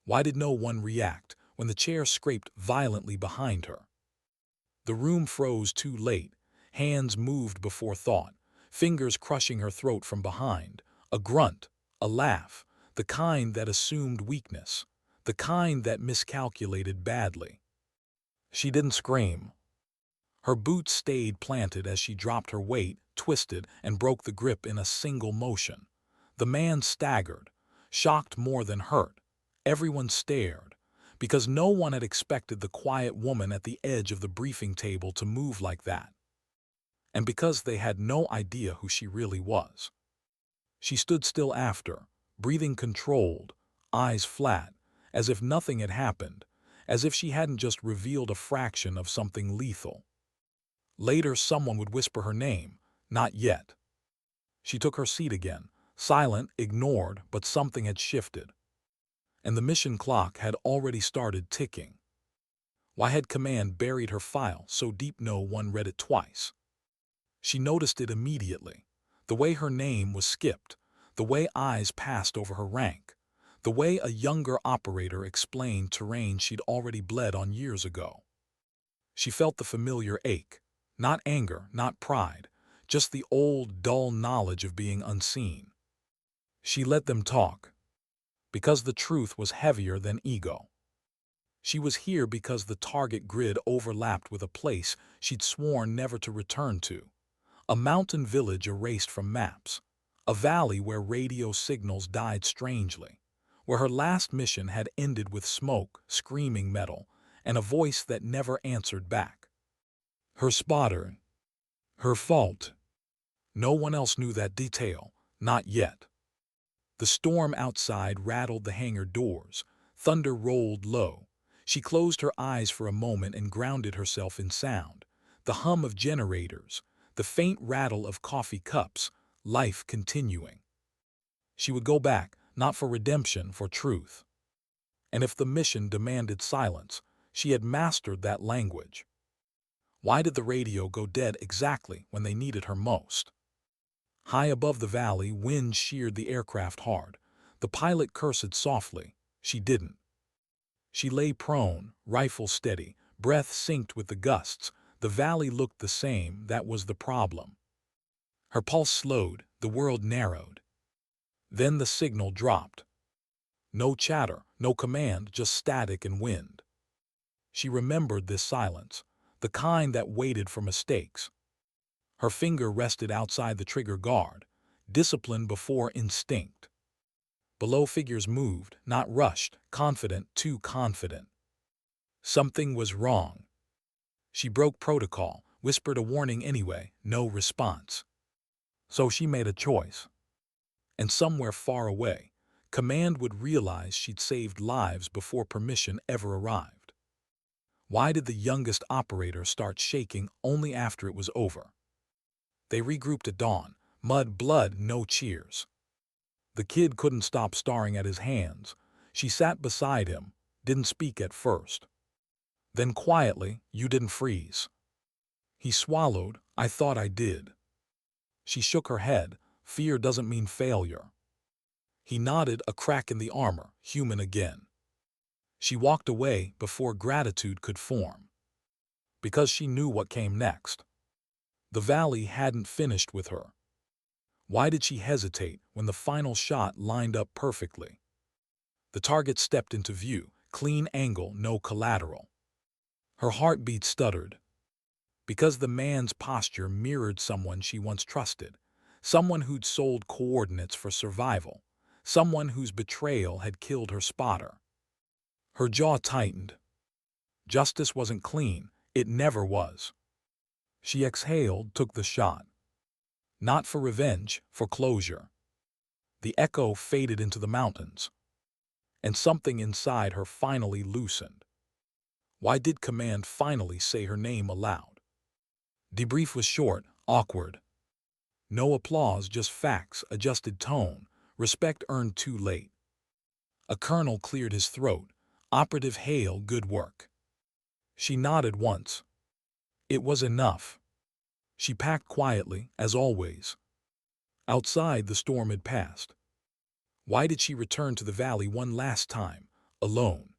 Why did no one react when the chair scraped violently behind her? The room froze too late. Hands moved before thought, fingers crushing her throat from behind. A grunt, a laugh, the kind that assumed weakness, the kind that miscalculated badly. She didn't scream. Her boots stayed planted as she dropped her weight, twisted, and broke the grip in a single motion. The man staggered, shocked more than hurt. Everyone stared, because no one had expected the quiet woman at the edge of the briefing table to move like that. And because they had no idea who she really was. She stood still after, breathing controlled, eyes flat, as if nothing had happened, as if she hadn't just revealed a fraction of something lethal. Later someone would whisper her name, not yet. She took her seat again, silent, ignored, but something had shifted. And the mission clock had already started ticking. Why had command buried her file so deep no one read it twice? She noticed it immediately. The way her name was skipped, the way eyes passed over her rank, the way a younger operator explained terrain she'd already bled on years ago. She felt the familiar ache, not anger, not pride, just the old, dull knowledge of being unseen. She let them talk, because the truth was heavier than ego. She was here because the target grid overlapped with a place she'd sworn never to return to. A mountain village erased from maps, a valley where radio signals died strangely, where her last mission had ended with smoke, screaming metal, and a voice that never answered back. Her spotter. Her fault. No one else knew that detail, not yet. The storm outside rattled the hangar doors. Thunder rolled low. She closed her eyes for a moment and grounded herself in sound. The hum of generators, the faint rattle of coffee cups, life continuing. She would go back, not for redemption, for truth. And if the mission demanded silence, she had mastered that language. Why did the radio go dead exactly when they needed her most? High above the valley, wind sheared the aircraft hard. The pilot cursed softly. She didn't. She lay prone, rifle steady, breath synced with the gusts. The valley looked the same, that was the problem. Her pulse slowed, the world narrowed. Then the signal dropped. No chatter, no command, just static and wind. She remembered this silence, the kind that waited for mistakes. Her finger rested outside the trigger guard, discipline before instinct. Below figures moved, not rushed, confident, too confident. Something was wrong. She broke protocol, whispered a warning anyway, no response. So she made a choice. And somewhere far away, command would realize she'd saved lives before permission ever arrived. Why did the youngest operator start shaking only after it was over? They regrouped at dawn, mud, blood, no cheers. The kid couldn't stop staring at his hands. She sat beside him, didn't speak at first. Then quietly, "You didn't freeze." He swallowed, "I thought I did." She shook her head, "Fear doesn't mean failure." He nodded, a crack in the armor, human again. She walked away before gratitude could form. Because she knew what came next. The valley hadn't finished with her. Why did she hesitate when the final shot lined up perfectly? The target stepped into view, clean angle, no collateral. Her heartbeat stuttered. Because the man's posture mirrored someone she once trusted, someone who'd sold coordinates for survival, someone whose betrayal had killed her spotter. Her jaw tightened. Justice wasn't clean, it never was. She exhaled, took the shot. Not for revenge, for closure. The echo faded into the mountains, and something inside her finally loosened. Why did command finally say her name aloud? Debrief was short, awkward. No applause, just facts, adjusted tone, respect earned too late. A colonel cleared his throat. Operative hail, good work. She nodded once. It was enough. She packed quietly, as always. Outside, the storm had passed. Why did she return to the valley one last time, alone.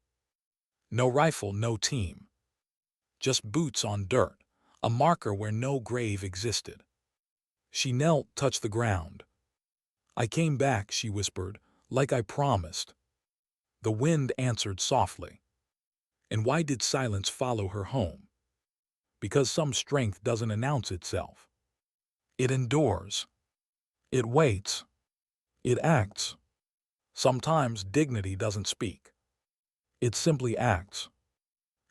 No rifle, no team. Just boots on dirt, a marker where no grave existed. She knelt, touched the ground. "I came back," she whispered, "like I promised." The wind answered softly. And why did silence follow her home? Because some strength doesn't announce itself. It endures. It waits. It acts. Sometimes dignity doesn't speak. It simply acts.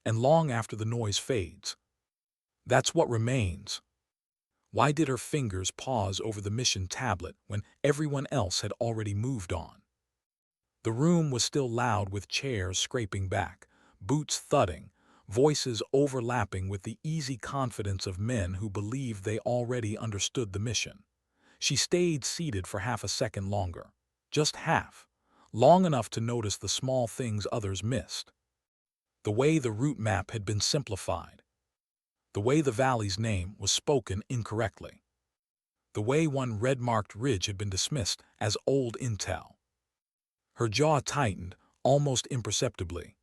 And long after the noise fades, that's what remains. Why did her fingers pause over the mission tablet when everyone else had already moved on? The room was still loud with chairs scraping back, boots thudding, voices overlapping with the easy confidence of men who believed they already understood the mission. She stayed seated for half a second longer. Just half. Long enough to notice the small things others missed. The way the route map had been simplified. The way the valley's name was spoken incorrectly. The way one red-marked ridge had been dismissed as old intel. Her jaw tightened, almost imperceptibly.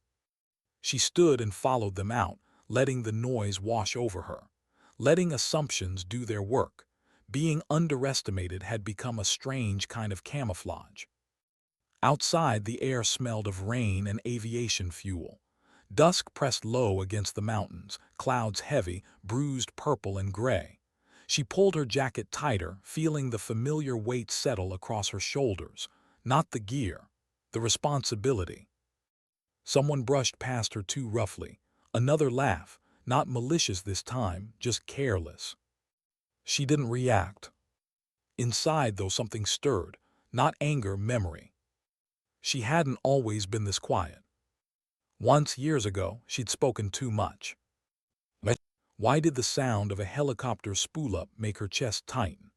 She stood and followed them out, letting the noise wash over her, letting assumptions do their work. Being underestimated had become a strange kind of camouflage. Outside, the air smelled of rain and aviation fuel. Dusk pressed low against the mountains, clouds heavy, bruised purple and gray. She pulled her jacket tighter, feeling the familiar weight settle across her shoulders. Not the gear, the responsibility. Someone brushed past her too roughly. Another laugh, not malicious this time, just careless. She didn't react. Inside, though, something stirred, not anger, memory. She hadn't always been this quiet. Once, years ago, she'd spoken too much. Why did the sound of a helicopter spool up make her chest tighten?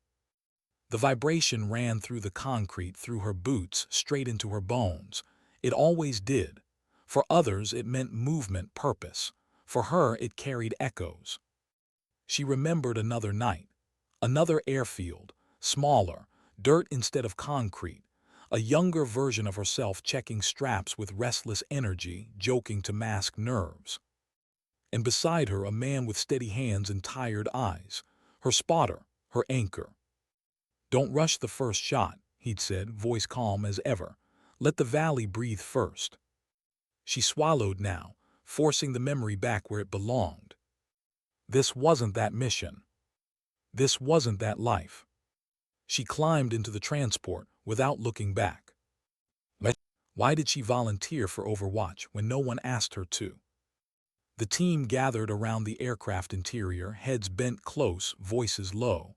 The vibration ran through the concrete, through her boots, straight into her bones. It always did. For others, it meant movement, purpose. For her, it carried echoes. She remembered another night, another airfield, smaller, dirt instead of concrete, a younger version of herself checking straps with restless energy, joking to mask nerves. And beside her, a man with steady hands and tired eyes, her spotter, her anchor. "Don't rush the first shot," he'd said, voice calm as ever. "Let the valley breathe first." She swallowed now, forcing the memory back where it belonged. This wasn't that mission. This wasn't that life. She climbed into the transport without looking back. Why did she volunteer for Overwatch when no one asked her to? The team gathered around the aircraft interior, heads bent close, voices low.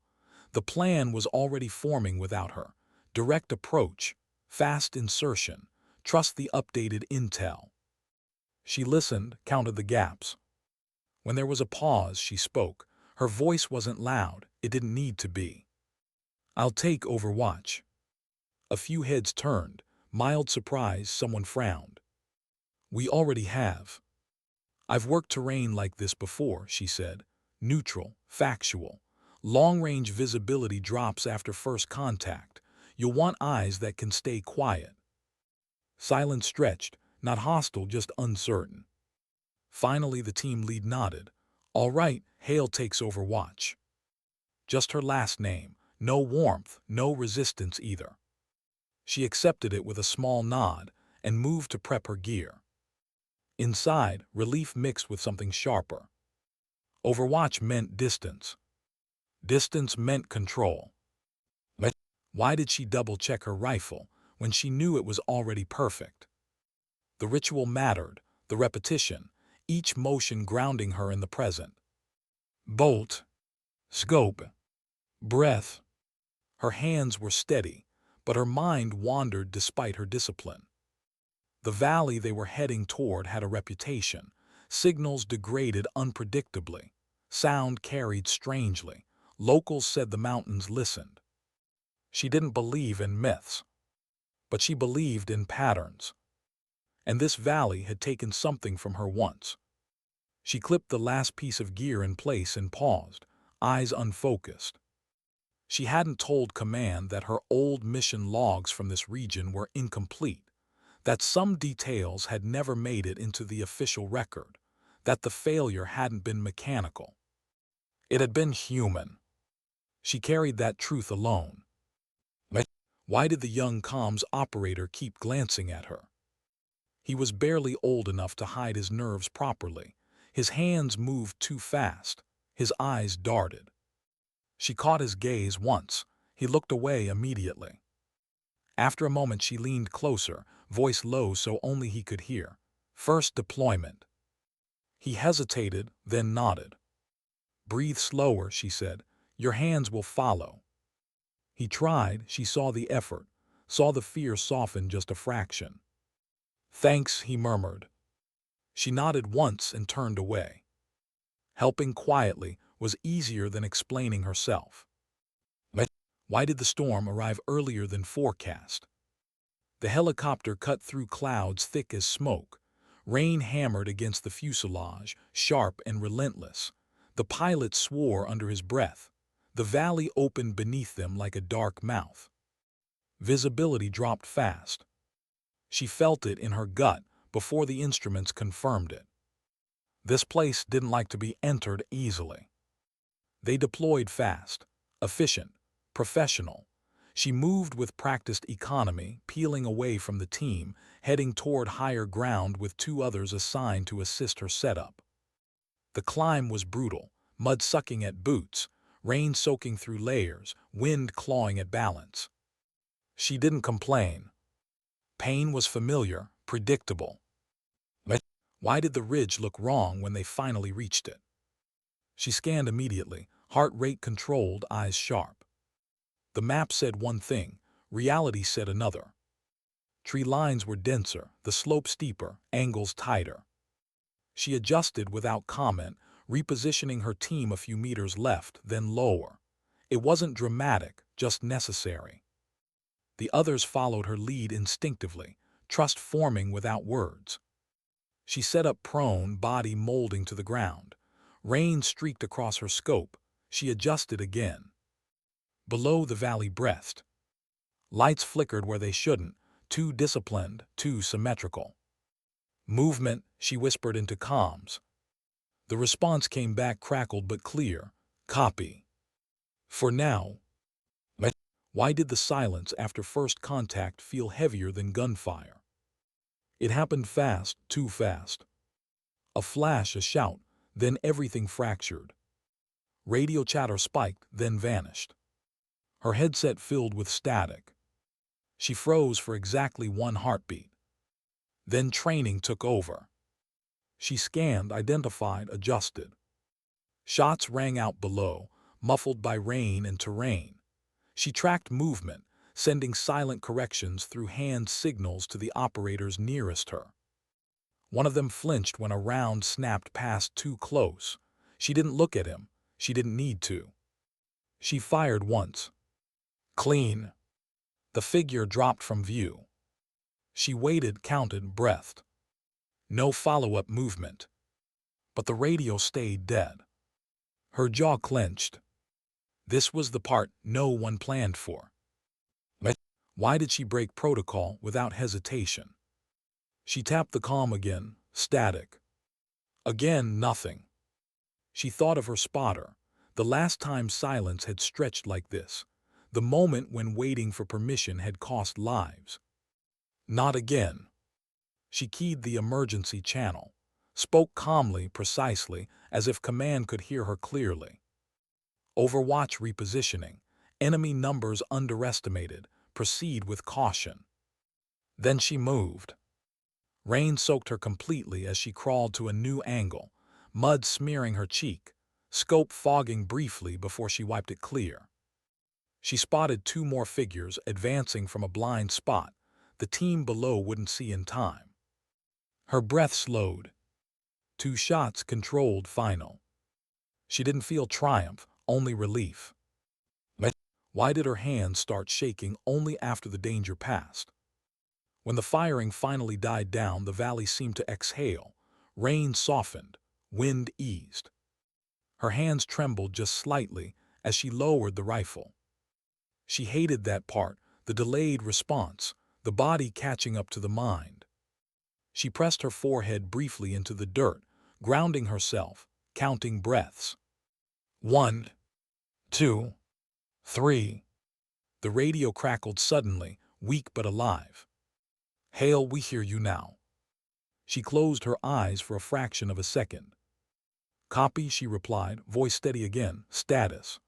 The plan was already forming without her. Direct approach, fast insertion, trust the updated intel. She listened, counted the gaps. When there was a pause, she spoke. Her voice wasn't loud, it didn't need to be. "I'll take Overwatch." A few heads turned. Mild surprise, someone frowned. "We already have." "I've worked terrain like this before," she said. Neutral, factual. Long-range visibility drops after first contact. You'll want eyes that can stay quiet. Silence stretched, not hostile, just uncertain. Finally, the team lead nodded. "All right, Hale takes Overwatch." Just her last name. No warmth, no resistance either. She accepted it with a small nod and moved to prep her gear. Inside, relief mixed with something sharper. Overwatch meant distance. Distance meant control. Why did she double-check her rifle when she knew it was already perfect? The ritual mattered, the repetition, each motion grounding her in the present. Bolt, scope, breath. Her hands were steady, but her mind wandered despite her discipline. The valley they were heading toward had a reputation. Signals degraded unpredictably. Sound carried strangely. Locals said the mountains listened. She didn't believe in myths, but she believed in patterns. And this valley had taken something from her once. She clipped the last piece of gear in place and paused, eyes unfocused. She hadn't told command that her old mission logs from this region were incomplete, that some details had never made it into the official record, that the failure hadn't been mechanical. It had been human. She carried that truth alone. But why did the young comms operator keep glancing at her? He was barely old enough to hide his nerves properly. His hands moved too fast. His eyes darted. She caught his gaze once. He looked away immediately. After a moment she leaned closer, voice low so only he could hear. First deployment. He hesitated, then nodded. Breathe slower, she said. Your hands will follow. He tried. She saw the effort, saw the fear soften just a fraction. Thanks, he murmured. She nodded once and turned away. Helping quietly was easier than explaining herself. But why did the storm arrive earlier than forecast? The helicopter cut through clouds thick as smoke. Rain hammered against the fuselage, sharp and relentless. The pilot swore under his breath. The valley opened beneath them like a dark mouth. Visibility dropped fast. She felt it in her gut before the instruments confirmed it. This place didn't like to be entered easily. They deployed fast, efficient, professional. She moved with practiced economy, peeling away from the team, heading toward higher ground with two others assigned to assist her setup. The climb was brutal, mud sucking at boots, rain soaking through layers, wind clawing at balance. She didn't complain. Pain was familiar, predictable. But why did the ridge look wrong when they finally reached it? She scanned immediately, heart rate controlled, eyes sharp. The map said one thing, reality said another. Tree lines were denser, the slope steeper, angles tighter. She adjusted without comment, repositioning her team a few meters left, then lower. It wasn't dramatic, just necessary. The others followed her lead instinctively, trust forming without words. She set up prone, body molding to the ground. Rain streaked across her scope. She adjusted again. Below the valley breathed. Lights flickered where they shouldn't, too disciplined, too symmetrical. Movement, she whispered into comms. The response came back crackled but clear. Copy. For now. But why did the silence after first contact feel heavier than gunfire? It happened fast, too fast. A flash, a shout, then everything fractured. Radio chatter spiked, then vanished. Her headset filled with static. She froze for exactly one heartbeat. Then training took over. She scanned, identified, adjusted. Shots rang out below, muffled by rain and terrain. She tracked movement, sending silent corrections through hand signals to the operators nearest her. One of them flinched when a round snapped past too close. She didn't look at him. She didn't need to. She fired once. Clean. The figure dropped from view. She waited, counted, breathed. No follow-up movement. But the radio stayed dead. Her jaw clenched. This was the part no one planned for. But why did she break protocol without hesitation? She tapped the comm again, static. Again, nothing. She thought of her spotter, the last time silence had stretched like this, the moment when waiting for permission had cost lives. Not again. She keyed the emergency channel, spoke calmly, precisely, as if command could hear her clearly. Overwatch repositioning, enemy numbers underestimated, proceed with caution. Then she moved. Rain soaked her completely as she crawled to a new angle, mud smearing her cheek, scope fogging briefly before she wiped it clear. She spotted two more figures advancing from a blind spot the team below wouldn't see in time. Her breath slowed. 2 shots, controlled, final. She didn't feel triumph, only relief. But why did her hands start shaking only after the danger passed? When the firing finally died down, the valley seemed to exhale. Rain softened, wind eased. Her hands trembled just slightly as she lowered the rifle. She hated that part, the delayed response, the body catching up to the mind. She pressed her forehead briefly into the dirt, grounding herself, counting breaths. 1, 2, 3. The radio crackled suddenly, weak but alive. "Hale, we hear you now." She closed her eyes for a fraction of a second. "Copy," she replied, voice steady again. "Status."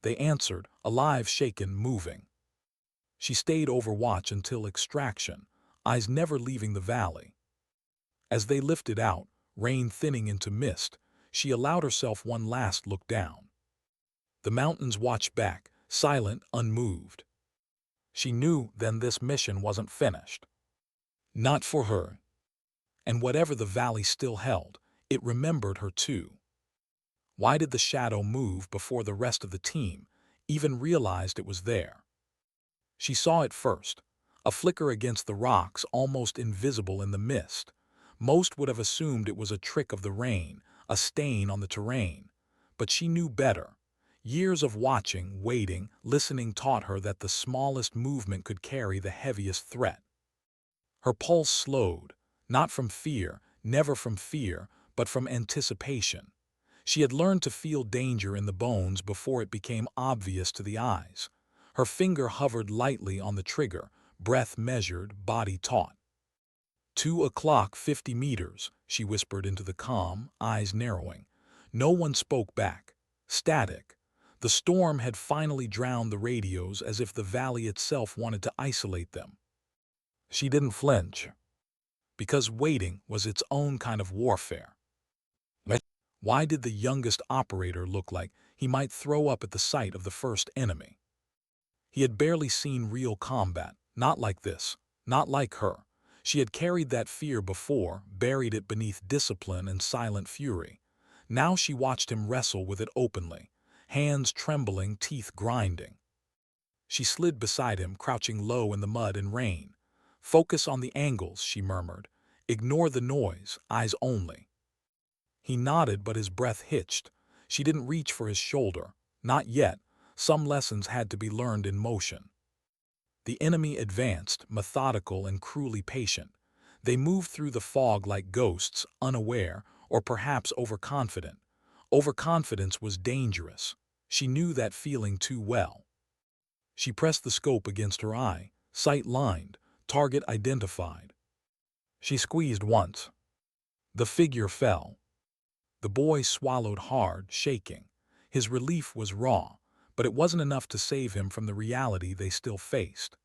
They answered, alive, shaken, moving. She stayed overwatch until extraction, eyes never leaving the valley. As they lifted out, rain thinning into mist, she allowed herself one last look down. The mountains watched back, silent, unmoved. She knew then this mission wasn't finished. Not for her. And whatever the valley still held, it remembered her too. Why did the shadow move before the rest of the team even realized it was there? She saw it first, a flicker against the rocks almost invisible in the mist. Most would have assumed it was a trick of the rain, a stain on the terrain. But she knew better. Years of watching, waiting, listening taught her that the smallest movement could carry the heaviest threat. Her pulse slowed, not from fear, never from fear, but from anticipation. She had learned to feel danger in the bones before it became obvious to the eyes. Her finger hovered lightly on the trigger, breath measured, body taut. 2:00, 50 meters, she whispered into the calm, eyes narrowing. No one spoke back. Static. The storm had finally drowned the radios as if the valley itself wanted to isolate them. She didn't flinch, because waiting was its own kind of warfare. Why did the youngest operator look like he might throw up at the sight of the first enemy? He had barely seen real combat, not like this, not like her. She had carried that fear before, buried it beneath discipline and silent fury. Now she watched him wrestle with it openly, hands trembling, teeth grinding. She slid beside him, crouching low in the mud and rain. "Focus on the angles," she murmured. "Ignore the noise, eyes only." He nodded, but his breath hitched. She didn't reach for his shoulder. Not yet. Some lessons had to be learned in motion. The enemy advanced, methodical and cruelly patient. They moved through the fog like ghosts, unaware, or perhaps overconfident. Overconfidence was dangerous. She knew that feeling too well. She pressed the scope against her eye, sight lined, target identified. She squeezed once. The figure fell. The boy swallowed hard, shaking. His relief was raw, but it wasn't enough to save him from the reality they still faced.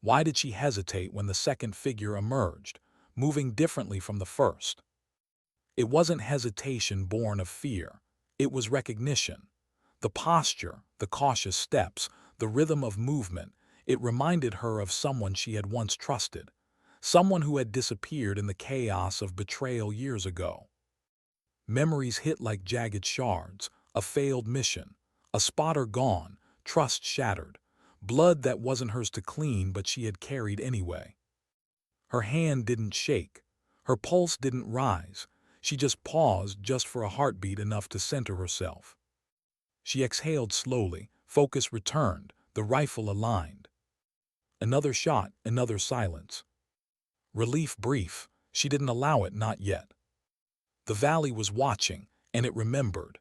Why did she hesitate when the second figure emerged, moving differently from the first? It wasn't hesitation born of fear. It was recognition. The posture, the cautious steps, the rhythm of movement, it reminded her of someone she had once trusted, someone who had disappeared in the chaos of betrayal years ago. Memories hit like jagged shards, a failed mission, a spotter gone, trust shattered, blood that wasn't hers to clean but she had carried anyway. Her hand didn't shake, her pulse didn't rise, she just paused just for a heartbeat enough to center herself. She exhaled slowly, focus returned, the rifle aligned. Another shot, another silence. Relief brief, she didn't allow it, not yet. The valley was watching, and it remembered.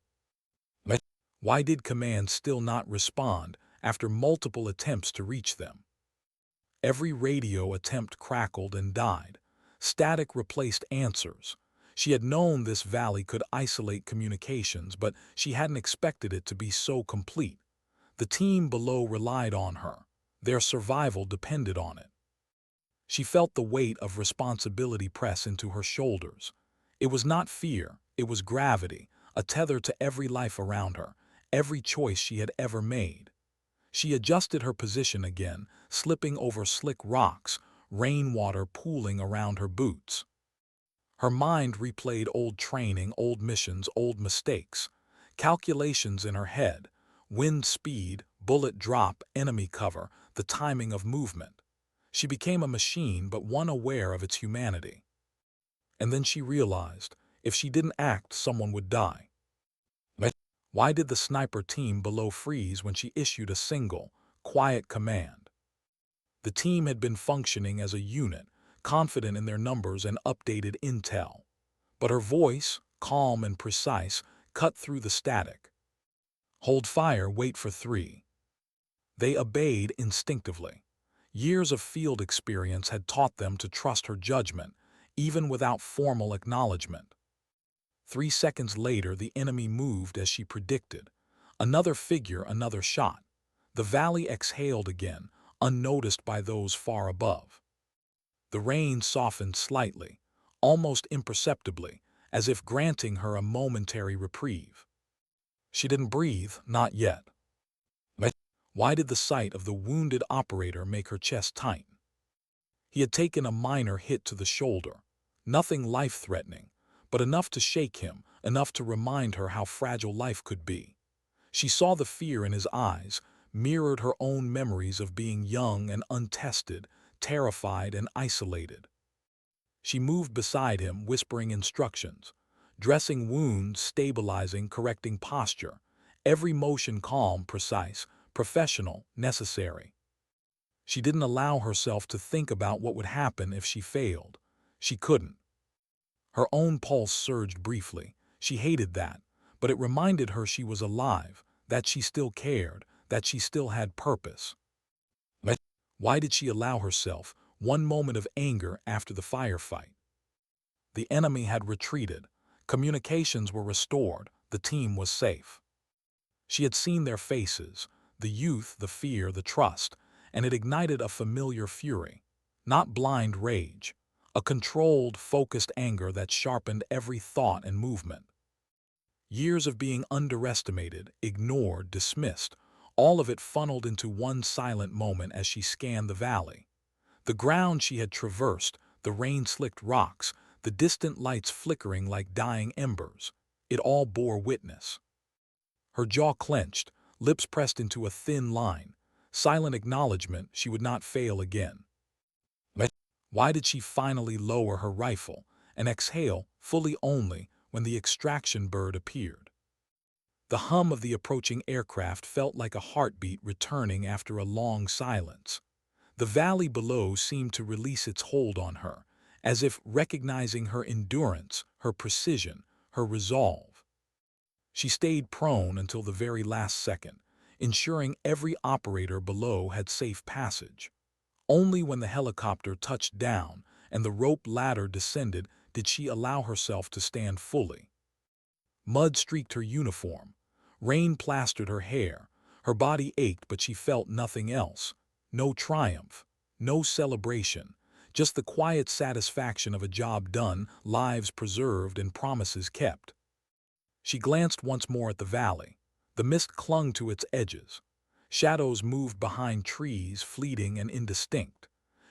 Why did command still not respond after multiple attempts to reach them? Every radio attempt crackled and died. Static replaced answers. She had known this valley could isolate communications, but she hadn't expected it to be so complete. The team below relied on her. Their survival depended on it. She felt the weight of responsibility press into her shoulders. It was not fear, it was gravity, a tether to every life around her, every choice she had ever made. She adjusted her position again, slipping over slick rocks, rainwater pooling around her boots. Her mind replayed old training, old missions, old mistakes. Calculations in her head, wind speed, bullet drop, enemy cover, the timing of movement. She became a machine, but one aware of its humanity. And then she realized, if she didn't act, someone would die. Why did the sniper team below freeze when she issued a single, quiet command? The team had been functioning as a unit, confident in their numbers and updated intel. But her voice, calm and precise, cut through the static. "Hold fire, wait for 3. They obeyed instinctively. Years of field experience had taught them to trust her judgment, even without formal acknowledgement. 3 seconds later, the enemy moved as she predicted. Another figure, another shot. The valley exhaled again, unnoticed by those far above. The rain softened slightly, almost imperceptibly, as if granting her a momentary reprieve. She didn't breathe, not yet. Why did the sight of the wounded operator make her chest tighten? He had taken a minor hit to the shoulder, nothing life-threatening, but enough to shake him, enough to remind her how fragile life could be. She saw the fear in his eyes, mirrored her own memories of being young and untested, terrified and isolated. She moved beside him, whispering instructions, dressing wounds, stabilizing, correcting posture, every motion calm, precise, professional, necessary. She didn't allow herself to think about what would happen if she failed. She couldn't. Her own pulse surged briefly. She hated that, but it reminded her she was alive, that she still cared, that she still had purpose. Why did she allow herself one moment of anger after the firefight? The enemy had retreated. Communications were restored. The team was safe. She had seen their faces, the youth, the fear, the trust, and it ignited a familiar fury. Not blind rage, a controlled, focused anger that sharpened every thought and movement. Years of being underestimated, ignored, dismissed, all of it funneled into one silent moment as she scanned the valley. The ground she had traversed, the rain-slicked rocks, the distant lights flickering like dying embers, it all bore witness. Her jaw clenched, lips pressed into a thin line, silent acknowledgement she would not fail again. Why did she finally lower her rifle and exhale fully only when the extraction bird appeared? The hum of the approaching aircraft felt like a heartbeat returning after a long silence. The valley below seemed to release its hold on her, as if recognizing her endurance, her precision, her resolve. She stayed prone until the very last second, ensuring every operator below had safe passage. Only when the helicopter touched down and the rope ladder descended did she allow herself to stand fully. Mud streaked her uniform. Rain plastered her hair. Her body ached, but she felt nothing else. No triumph, no celebration, just the quiet satisfaction of a job done, lives preserved, and promises kept. She glanced once more at the valley. The mist clung to its edges. Shadows moved behind trees, fleeting and indistinct.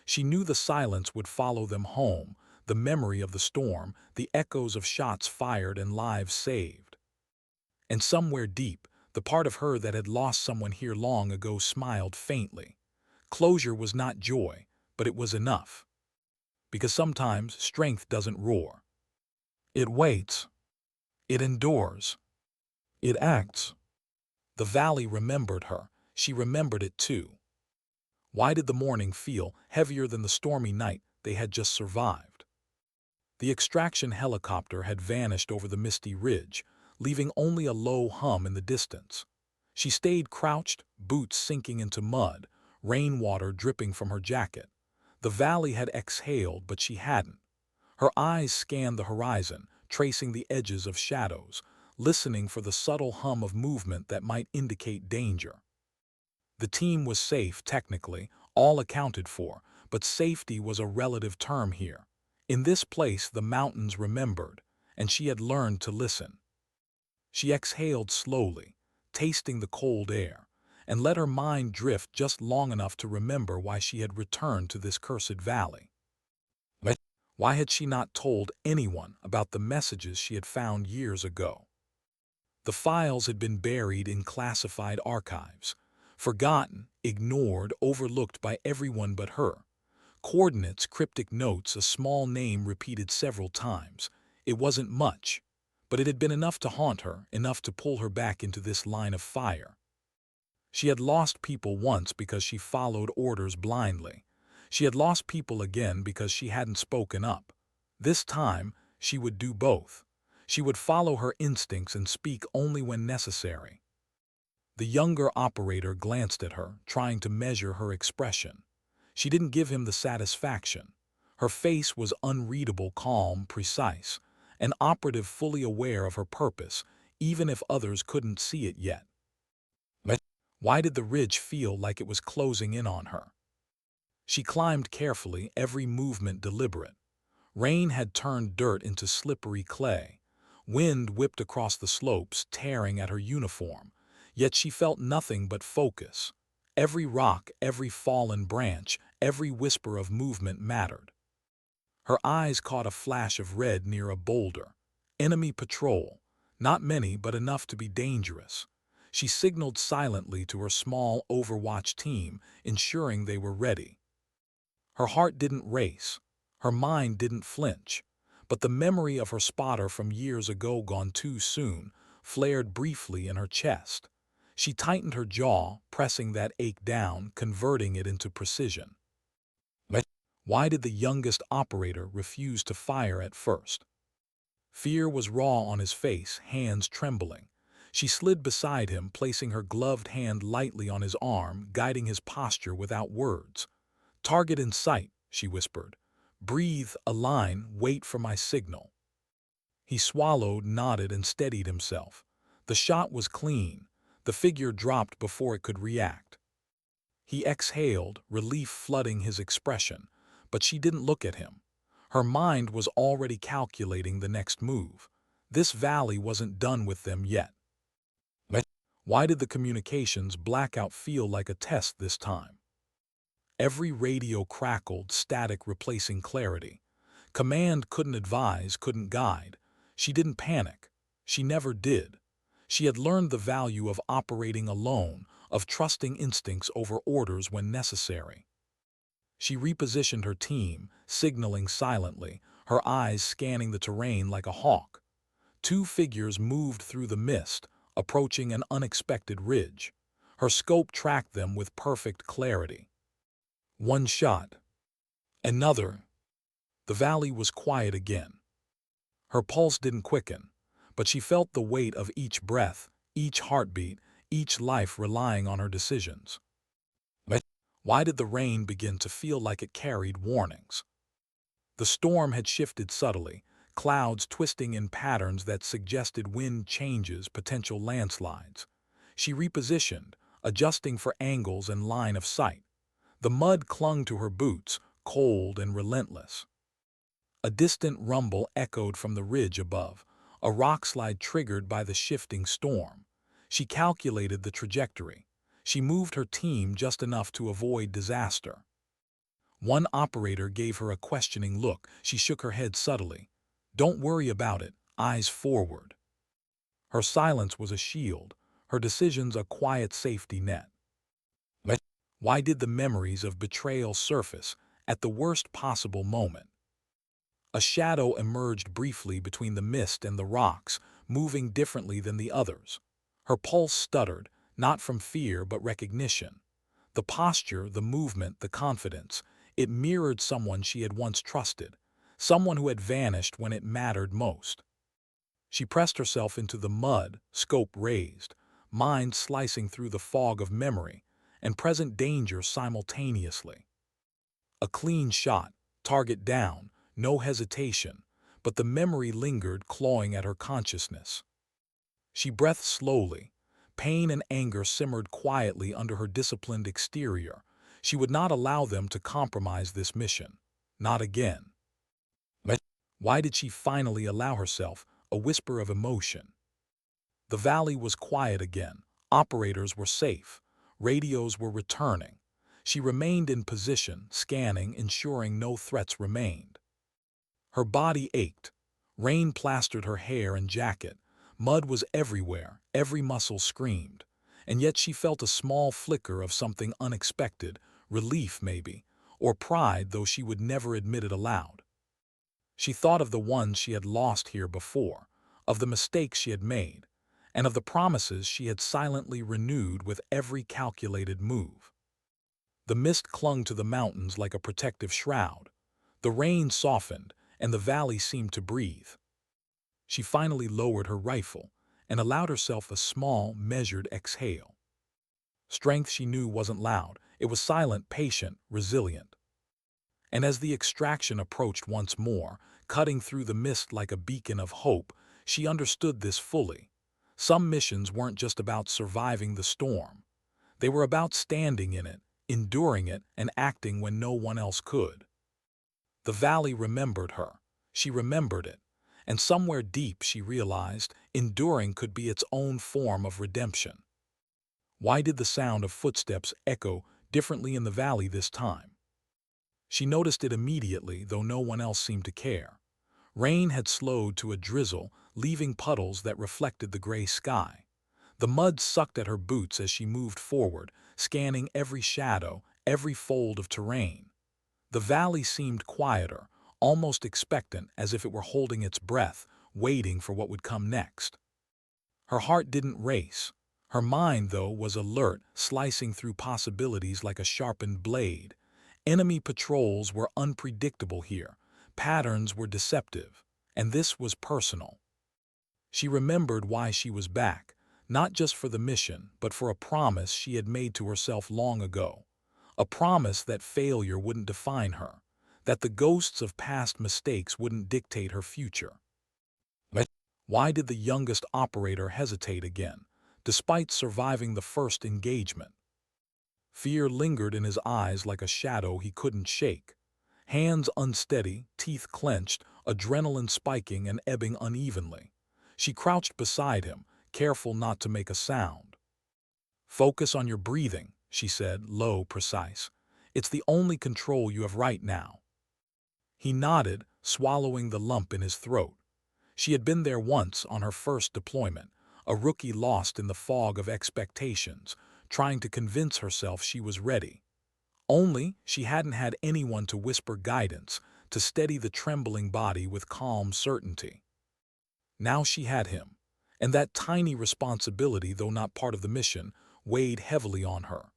She knew the silence would follow them home, the memory of the storm, the echoes of shots fired and lives saved. And somewhere deep, the part of her that had lost someone here long ago smiled faintly. Closure was not joy, but it was enough. Because sometimes strength doesn't roar. It waits. It endures. It acts. The valley remembered her. She remembered it too. Why did the morning feel heavier than the stormy night they had just survived? The extraction helicopter had vanished over the misty ridge, leaving only a low hum in the distance. She stayed crouched, boots sinking into mud, rainwater dripping from her jacket. The valley had exhaled, but she hadn't. Her eyes scanned the horizon, tracing the edges of shadows, listening for the subtle hum of movement that might indicate danger. The team was safe, technically, all accounted for, but safety was a relative term here. In this place the mountains remembered, and she had learned to listen. She exhaled slowly, tasting the cold air, and let her mind drift just long enough to remember why she had returned to this cursed valley. Why had she not told anyone about the messages she had found years ago? The files had been buried in classified archives, forgotten, ignored, overlooked by everyone but her. Coordinates, cryptic notes, a small name repeated several times. It wasn't much, but it had been enough to haunt her, enough to pull her back into this line of fire. She had lost people once because she followed orders blindly. She had lost people again because she hadn't spoken up. This time, she would do both. She would follow her instincts and speak only when necessary. The younger operator glanced at her, trying to measure her expression. She didn't give him the satisfaction. Her face was unreadable, calm, precise, an operative fully aware of her purpose, even if others couldn't see it yet. But why did the ridge feel like it was closing in on her? She climbed carefully, every movement deliberate. Rain had turned dirt into slippery clay. Wind whipped across the slopes, tearing at her uniform. Yet she felt nothing but focus. Every rock, every fallen branch, every whisper of movement mattered. Her eyes caught a flash of red near a boulder. Enemy patrol. Not many, but enough to be dangerous. She signaled silently to her small Overwatch team, ensuring they were ready. Her heart didn't race. Her mind didn't flinch. But the memory of her spotter from years ago gone too soon flared briefly in her chest. She tightened her jaw, pressing that ache down, converting it into precision. But why did the youngest operator refuse to fire at first? Fear was raw on his face, hands trembling. She slid beside him, placing her gloved hand lightly on his arm, guiding his posture without words. "Target in sight," she whispered. "Breathe, align, wait for my signal." He swallowed, nodded, and steadied himself. The shot was clean. The figure dropped before it could react. He exhaled, relief flooding his expression, but she didn't look at him. Her mind was already calculating the next move. This valley wasn't done with them yet. But why did the communications blackout feel like a test this time? Every radio crackled, static replacing clarity. Command couldn't advise, couldn't guide. She didn't panic. She never did. She had learned the value of operating alone, of trusting instincts over orders when necessary. She repositioned her team, signaling silently, her eyes scanning the terrain like a hawk. Two figures moved through the mist, approaching an unexpected ridge. Her scope tracked them with perfect clarity. One shot. Another. The valley was quiet again. Her pulse didn't quicken, but she felt the weight of each breath, each heartbeat, each life relying on her decisions. But why did the rain begin to feel like it carried warnings? The storm had shifted subtly, clouds twisting in patterns that suggested wind changes, potential landslides. She repositioned, adjusting for angles and line of sight. The mud clung to her boots, cold and relentless. A distant rumble echoed from the ridge above, a rockslide triggered by the shifting storm. She calculated the trajectory. She moved her team just enough to avoid disaster. One operator gave her a questioning look. She shook her head subtly. "Don't worry about it, eyes forward." Her silence was a shield, her decisions a quiet safety net. But why did the memories of betrayal surface at the worst possible moment? A shadow emerged briefly between the mist and the rocks, moving differently than the others. Her pulse stuttered, not from fear but recognition. The posture, the movement, the confidence, it mirrored someone she had once trusted, someone who had vanished when it mattered most. She pressed herself into the mud, scope raised, mind slicing through the fog of memory and present danger simultaneously. A clean shot, target down, no hesitation, but the memory lingered, clawing at her consciousness. She breathed slowly. Pain and anger simmered quietly under her disciplined exterior. She would not allow them to compromise this mission. Not again. But why did she finally allow herself a whisper of emotion? The valley was quiet again. Operators were safe. Radios were returning. She remained in position, scanning, ensuring no threats remained. Her body ached. Rain plastered her hair and jacket. Mud was everywhere, every muscle screamed. And yet she felt a small flicker of something unexpected, relief maybe, or pride, though she would never admit it aloud. She thought of the ones she had lost here before, of the mistakes she had made, and of the promises she had silently renewed with every calculated move. The mist clung to the mountains like a protective shroud. The rain softened, and the valley seemed to breathe. She finally lowered her rifle and allowed herself a small, measured exhale. Strength she knew wasn't loud. It was silent, patient, resilient. And as the extraction approached once more, cutting through the mist like a beacon of hope, she understood this fully. Some missions weren't just about surviving the storm. They were about standing in it, enduring it, and acting when no one else could. The valley remembered her. She remembered it. And somewhere deep she realized enduring could be its own form of redemption. Why did the sound of footsteps echo differently in the valley this time? She noticed it immediately, though no one else seemed to care. Rain had slowed to a drizzle, leaving puddles that reflected the gray sky. The mud sucked at her boots as she moved forward, scanning every shadow, every fold of terrain. The valley seemed quieter, almost expectant, as if it were holding its breath, waiting for what would come next. Her heart didn't race. Her mind, though, was alert, slicing through possibilities like a sharpened blade. Enemy patrols were unpredictable here. Patterns were deceptive. And this was personal. She remembered why she was back, not just for the mission, but for a promise she had made to herself long ago. A promise that failure wouldn't define her, that the ghosts of past mistakes wouldn't dictate her future. But why did the youngest operator hesitate again, despite surviving the first engagement? Fear lingered in his eyes like a shadow he couldn't shake. Hands unsteady, teeth clenched, adrenaline spiking and ebbing unevenly. She crouched beside him, careful not to make a sound. "Focus on your breathing," she said, low, precise. "It's the only control you have right now." He nodded, swallowing the lump in his throat. She had been there once on her first deployment, a rookie lost in the fog of expectations, trying to convince herself she was ready. Only she hadn't had anyone to whisper guidance, to steady the trembling body with calm certainty. Now she had him, and that tiny responsibility, though not part of the mission, weighed heavily on her.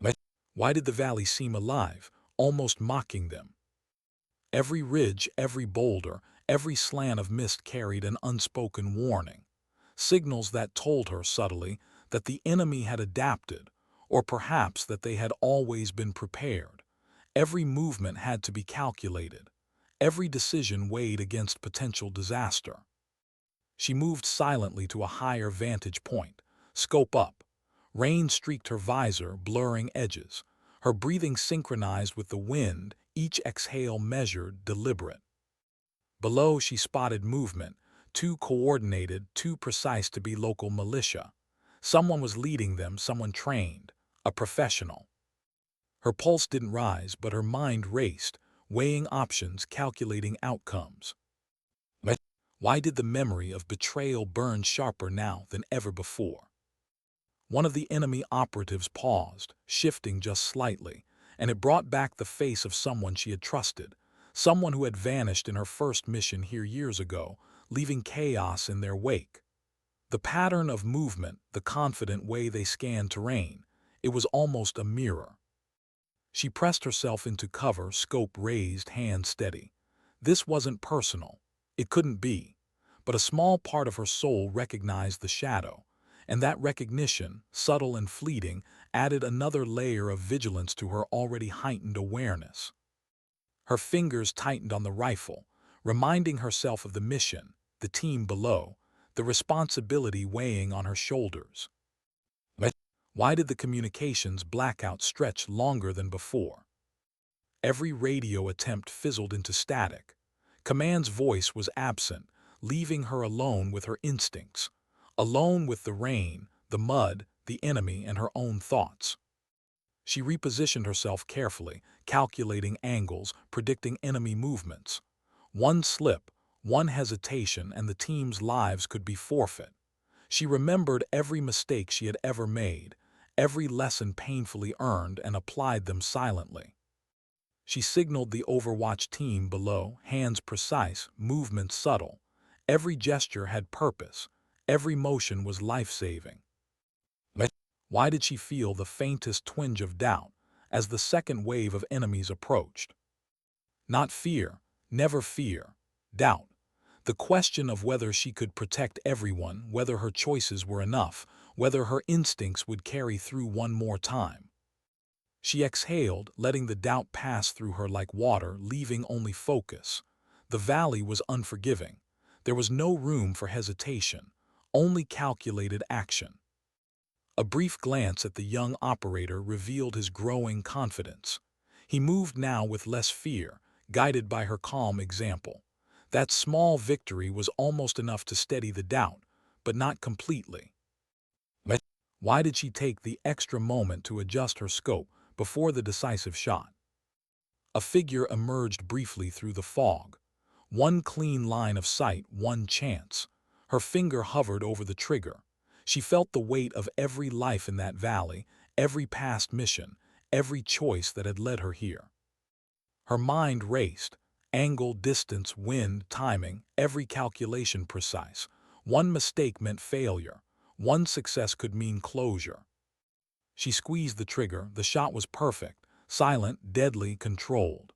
But why did the valley seem alive, almost mocking them? Every ridge, every boulder, every slant of mist carried an unspoken warning, signals that told her subtly that the enemy had adapted, or perhaps that they had always been prepared. Every movement had to be calculated, every decision weighed against potential disaster. She moved silently to a higher vantage point, scope up. Rain streaked her visor, blurring edges. Her breathing synchronized with the wind, each exhale measured, deliberate. Below she spotted movement, too coordinated, too precise to be local militia. Someone was leading them, someone trained, a professional. Her pulse didn't rise, but her mind raced, weighing options, calculating outcomes. But why did the memory of betrayal burn sharper now than ever before? One of the enemy operatives paused, shifting just slightly, and it brought back the face of someone she had trusted, someone who had vanished in her first mission here years ago, leaving chaos in their wake. The pattern of movement, the confident way they scanned terrain, it was almost a mirror. She pressed herself into cover, scope raised, hand steady. This wasn't personal. It couldn't be. But a small part of her soul recognized the shadow, and that recognition, subtle and fleeting, added another layer of vigilance to her already heightened awareness. Her fingers tightened on the rifle, reminding herself of the mission, the team below, the responsibility weighing on her shoulders. But why did the communications blackout stretch longer than before? Every radio attempt fizzled into static. Command's voice was absent, leaving her alone with her instincts, alone with the rain, the mud, the enemy, and her own thoughts. She repositioned herself carefully, calculating angles, predicting enemy movements. One slip, one hesitation, and the team's lives could be forfeit. She remembered every mistake she had ever made, every lesson painfully earned, and applied them silently. She signaled the Overwatch team below, hands precise, movements subtle. Every gesture had purpose. Every motion was life-saving. But why did she feel the faintest twinge of doubt, as the second wave of enemies approached. Not fear, never fear, doubt. The question of whether she could protect everyone, whether her choices were enough, whether her instincts would carry through one more time. She exhaled, letting the doubt pass through her like water, leaving only focus. The valley was unforgiving. There was no room for hesitation, only calculated action. A brief glance at the young operator revealed his growing confidence. He moved now with less fear, guided by her calm example. That small victory was almost enough to steady the doubt, but not completely. Why did she take the extra moment to adjust her scope before the decisive shot? A figure emerged briefly through the fog. One clean line of sight, one chance. Her finger hovered over the trigger. She felt the weight of every life in that valley, every past mission, every choice that had led her here. Her mind raced. Angle, distance, wind, timing, every calculation precise. One mistake meant failure. One success could mean closure. She squeezed the trigger. The shot was perfect, silent, deadly, controlled.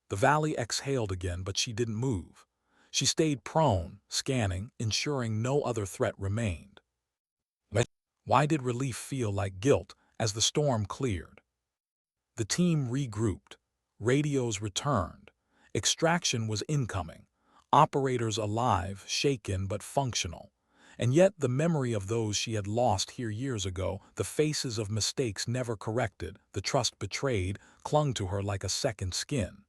The valley exhaled again, but she didn't move. She stayed prone, scanning, ensuring no other threat remained. Why did relief feel like guilt as the storm cleared? The team regrouped. Radios returned. Extraction was incoming. Operators alive, shaken but functional. And yet the memory of those she had lost here years ago, the faces of mistakes never corrected, the trust betrayed, clung to her like a second skin.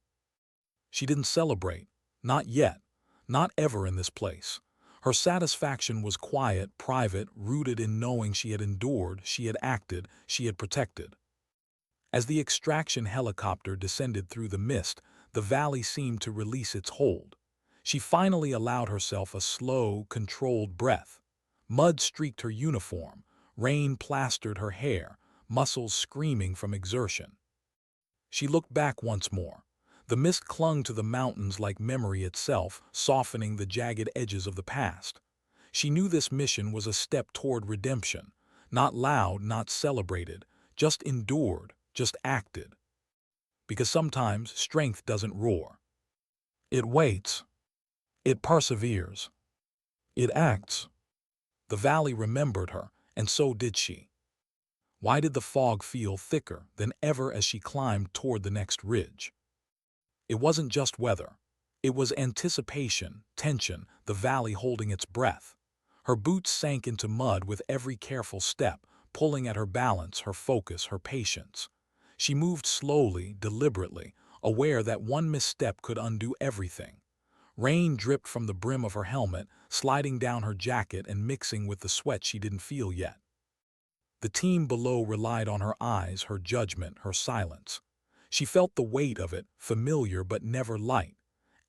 She didn't celebrate. Not yet. Not ever in this place. Her satisfaction was quiet, private, rooted in knowing she had endured, she had acted, she had protected. As the extraction helicopter descended through the mist, the valley seemed to release its hold. She finally allowed herself a slow, controlled breath. Mud streaked her uniform, rain plastered her hair, muscles screaming from exertion. She looked back once more. The mist clung to the mountains like memory itself, softening the jagged edges of the past. She knew this mission was a step toward redemption, not loud, not celebrated, just endured, just acted. Because sometimes strength doesn't roar. It waits. It perseveres. It acts. The valley remembered her, and so did she. Why did the fog feel thicker than ever as she climbed toward the next ridge? It wasn't just weather. It was anticipation, tension, the valley holding its breath. Her boots sank into mud with every careful step, pulling at her balance, her focus, her patience. She moved slowly, deliberately, aware that one misstep could undo everything. Rain dripped from the brim of her helmet, sliding down her jacket and mixing with the sweat she didn't feel yet. The team below relied on her eyes, her judgment, her silence. She felt the weight of it, familiar but never light.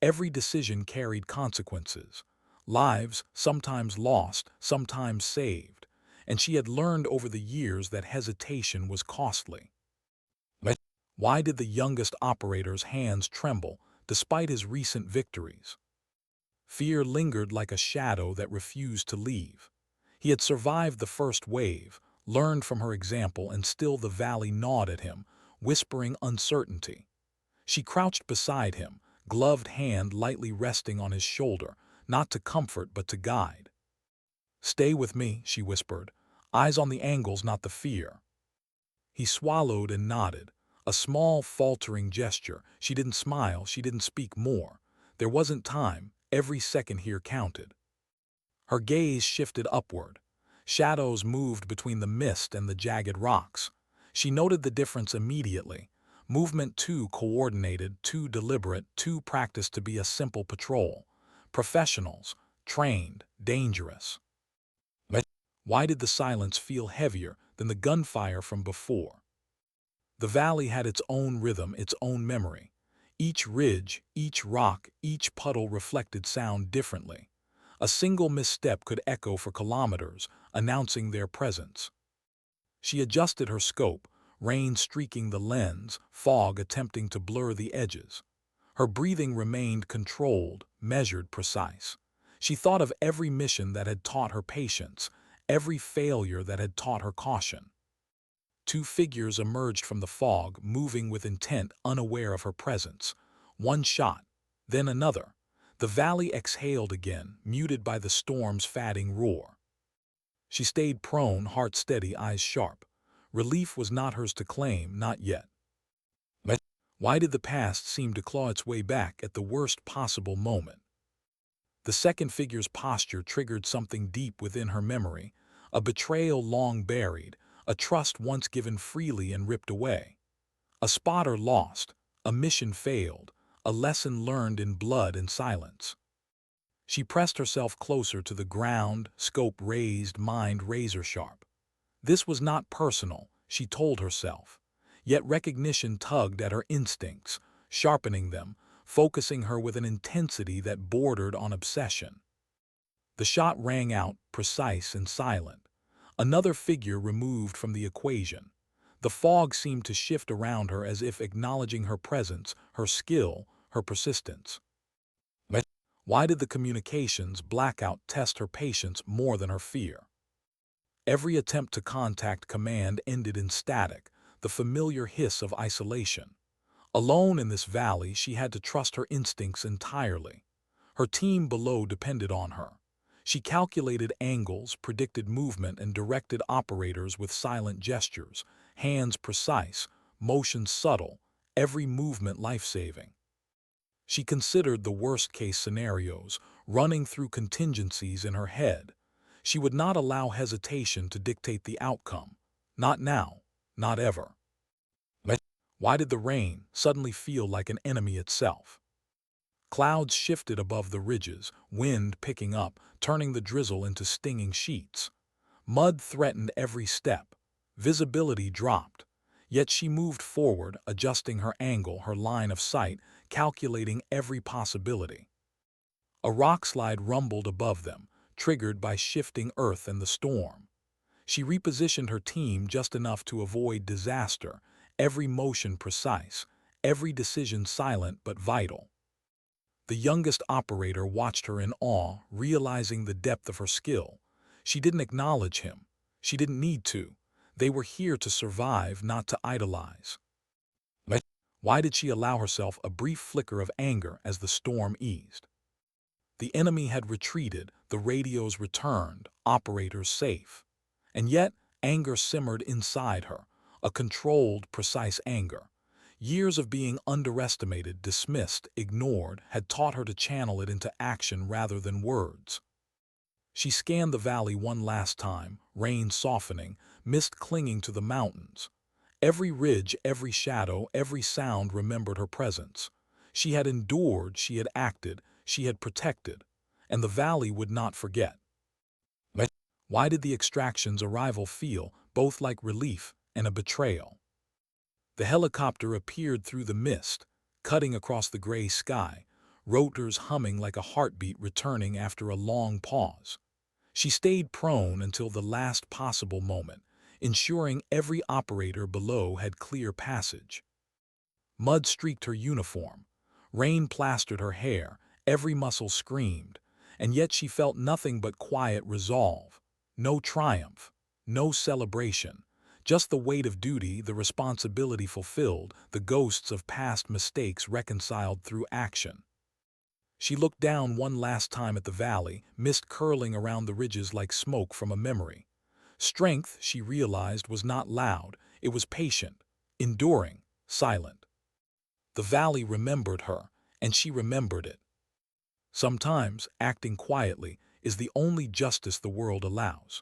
Every decision carried consequences. Lives, sometimes lost, sometimes saved. And she had learned over the years that hesitation was costly. Why did the youngest operator's hands tremble, despite his recent victories? Fear lingered like a shadow that refused to leave. He had survived the first wave, learned from her example, and still the valley gnawed at him, whispering uncertainty. She crouched beside him, gloved hand lightly resting on his shoulder, not to comfort but to guide. "Stay with me," she whispered, eyes on the angles, not the fear. He swallowed and nodded, a small, faltering gesture. She didn't smile, she didn't speak more. There wasn't time, every second here counted. Her gaze shifted upward. Shadows moved between the mist and the jagged rocks. She noted the difference immediately. Movement too coordinated, too deliberate, too practiced to be a simple patrol. Professionals, trained, dangerous. Why did the silence feel heavier than the gunfire from before? The valley had its own rhythm, its own memory. Each ridge, each rock, each puddle reflected sound differently. A single misstep could echo for kilometers, announcing their presence. She adjusted her scope, rain streaking the lens, fog attempting to blur the edges. Her breathing remained controlled, measured, precise. She thought of every mission that had taught her patience, every failure that had taught her caution. Two figures emerged from the fog, moving with intent, unaware of her presence. One shot, then another. The valley exhaled again, muted by the storm's fatting roar. She stayed prone, heart steady, eyes sharp. Relief was not hers to claim, not yet. But why did the past seem to claw its way back at the worst possible moment? The second figure's posture triggered something deep within her memory, a betrayal long buried, a trust once given freely and ripped away. A spotter lost, a mission failed, a lesson learned in blood and silence. She pressed herself closer to the ground, scope raised, mind razor-sharp. This was not personal, she told herself. Yet recognition tugged at her instincts, sharpening them, focusing her with an intensity that bordered on obsession. The shot rang out, precise and silent. Another figure removed from the equation. The fog seemed to shift around her as if acknowledging her presence, her skill, her persistence. But why did the communications blackout test her patience more than her fear? Every attempt to contact command ended in static, the familiar hiss of isolation. Alone in this valley, she had to trust her instincts entirely. Her team below depended on her. She calculated angles, predicted movement, and directed operators with silent gestures, hands precise, motions subtle, every movement life-saving. She considered the worst-case scenarios, running through contingencies in her head. She would not allow hesitation to dictate the outcome. Not now, not ever. But why did the rain suddenly feel like an enemy itself? Clouds shifted above the ridges, wind picking up, turning the drizzle into stinging sheets. Mud threatened every step. Visibility dropped. Yet she moved forward, adjusting her angle, her line of sight, calculating every possibility. A rockslide rumbled above them, triggered by shifting earth and the storm. She repositioned her team just enough to avoid disaster, every motion precise, every decision silent but vital. The youngest operator watched her in awe, realizing the depth of her skill. She didn't acknowledge him. She didn't need to. They were here to survive, not to idolize. But why did she allow herself a brief flicker of anger as the storm eased? The enemy had retreated, the radios returned, operators safe. And yet, anger simmered inside her, a controlled, precise anger. Years of being underestimated, dismissed, ignored had taught her to channel it into action rather than words. She scanned the valley one last time, rain softening, mist clinging to the mountains. Every ridge, every shadow, every sound remembered her presence. She had endured, she had acted, she had protected, and the valley would not forget. But why did the extraction's arrival feel both like relief and a betrayal? The helicopter appeared through the mist, cutting across the gray sky, rotors humming like a heartbeat returning after a long pause. She stayed prone until the last possible moment, ensuring every operator below had clear passage. Mud streaked her uniform, rain plastered her hair, every muscle screamed, and yet she felt nothing but quiet resolve. No triumph, no celebration, just the weight of duty, the responsibility fulfilled, the ghosts of past mistakes reconciled through action. She looked down one last time at the valley, mist curling around the ridges like smoke from a memory. Strength, she realized, was not loud, it was patient, enduring, silent. The valley remembered her, and she remembered it. Sometimes, acting quietly is the only justice the world allows.